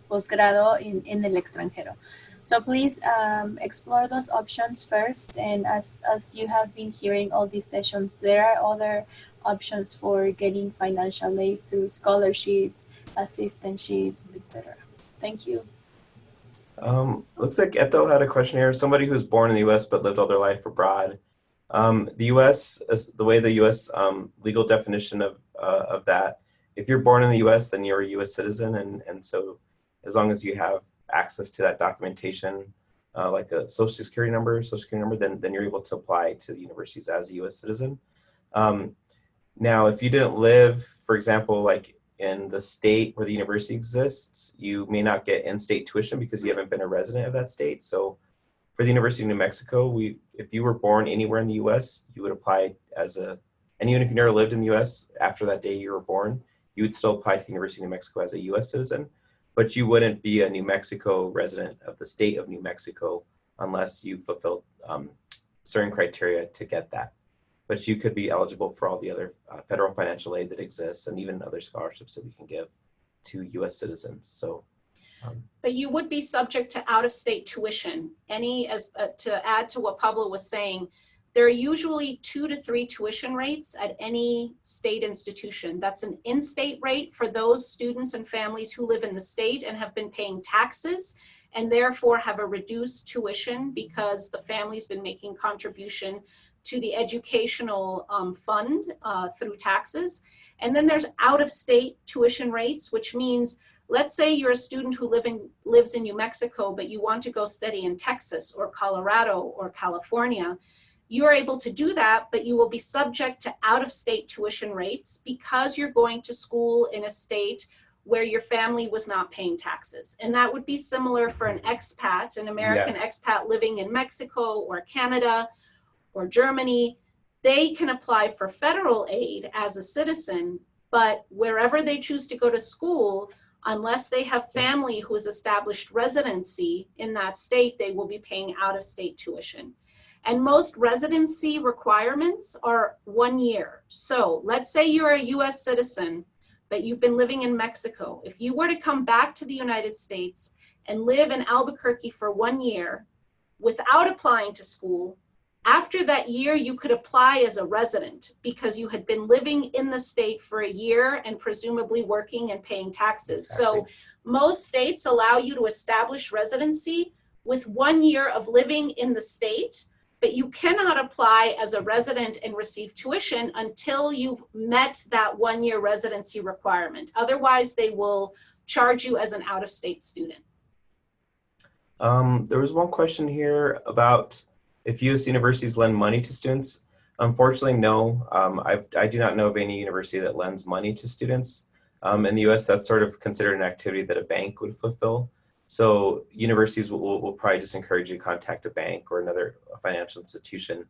posgrado in el extranjero. So please explore those options first. And as you have been hearing all these sessions, there are other options for getting financial aid through scholarships, assistantships, etc. Thank you. Looks like Ethel had a question here. Somebody who's born in the U.S. but lived all their life abroad. The U.S., the way the U.S. Legal definition of that, if you're born in the U.S., then you're a U.S. citizen, and so as long as you have access to that documentation, like a social security number, then you're able to apply to the universities as a U.S. citizen. Now, if you didn't live, for example, like in the state where the university exists, you may not get in-state tuition because you haven't been a resident of that state. So for the University of New Mexico, if you were born anywhere in the U.S., you would apply and even if you never lived in the U.S. after that day you were born, you would still apply to the University of New Mexico as a U.S. citizen, but you wouldn't be a New Mexico resident of the state of New Mexico unless you fulfilled certain criteria to get that. But you could be eligible for all the other federal financial aid that exists and even other scholarships that we can give to U.S. citizens. So, but you would be subject to out-of-state tuition. To add to what Pablo was saying, there are usually 2 to 3 tuition rates at any state institution. That's an in-state rate for those students and families who live in the state and have been paying taxes and therefore have a reduced tuition because the family's been making contribution to the educational fund through taxes. And then there's out-of-state tuition rates, which means, let's say you're a student who lives in New Mexico, but you want to go study in Texas or Colorado or California. You are able to do that, but you will be subject to out-of-state tuition rates because you're going to school in a state where your family was not paying taxes. And that would be similar for an expat, an American expat living in Mexico or Canada or Germany. They can apply for federal aid as a citizen, but wherever they choose to go to school, unless they have family who has established residency in that state, they will be paying out-of-state tuition. And most residency requirements are 1 year. So let's say you're a US citizen, but you've been living in Mexico. If you were to come back to the United States and live in Albuquerque for 1 year without applying to school, after that year, you could apply as a resident because you had been living in the state for a year and presumably working and paying taxes. Exactly. So most states allow you to establish residency with 1 year of living in the state, but you cannot apply as a resident and receive tuition until you've met that 1 year residency requirement. Otherwise, they will charge you as an out-of-state student. There was one question here about if U.S. universities lend money to students. Unfortunately, no. I do not know of any university that lends money to students. In the U.S., that's sort of considered an activity that a bank would fulfill. So universities will probably just encourage you to contact a bank or another financial institution.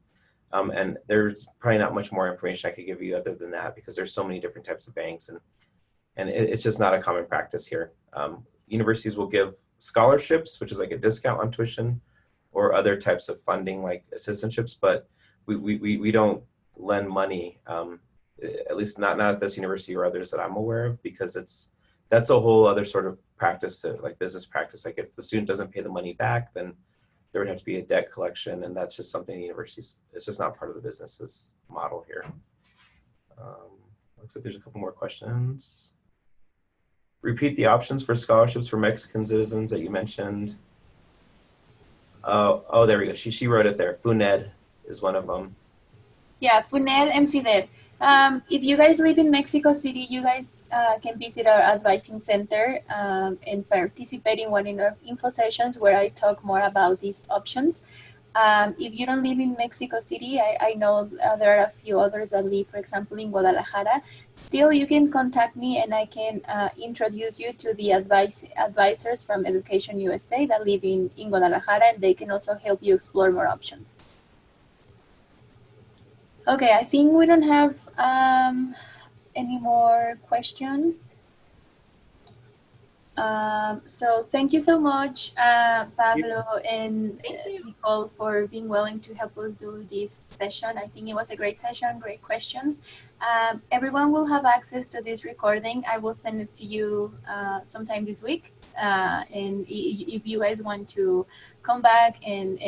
And there's probably not much more information I could give you other than that because there's so many different types of banks and it's just not a common practice here. Universities will give scholarships, which is like a discount on tuition, or other types of funding like assistantships, but we don't lend money, at least not at this university or others that I'm aware of, because that's a whole other sort of practice, like business practice. Like if the student doesn't pay the money back, then there would have to be a debt collection, and that's just something the universities, it's just not part of the business's model here. Looks like there's a couple more questions. Repeat the options for scholarships for Mexican citizens that you mentioned. Oh, there we go. She wrote it there. FUNED is one of them. Yeah, FUNED and FIDER. If you guys live in Mexico City, you guys can visit our advising center and participate in one of our info sessions where I talk more about these options. If you don't live in Mexico City, I know there are a few others that live, for example, in Guadalajara. Still, you can contact me and I can introduce you to the advisors from Education USA that live in Guadalajara, and they can also help you explore more options. Okay, I think we don't have any more questions. So thank you so much, Pablo and Nicole, for being willing to help us do this session. I think it was a great session, great questions. Everyone will have access to this recording. I will send it to you sometime this week. And if you guys want to come back and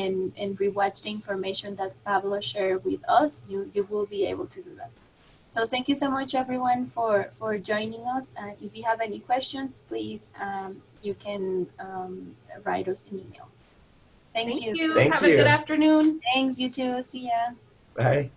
rewatch the information that Pablo shared with us, you will be able to do that. So thank you so much, everyone, for joining us. And if you have any questions, please, you can write us an email. Thank you. Have a good afternoon. Thanks, you too. See ya. Bye.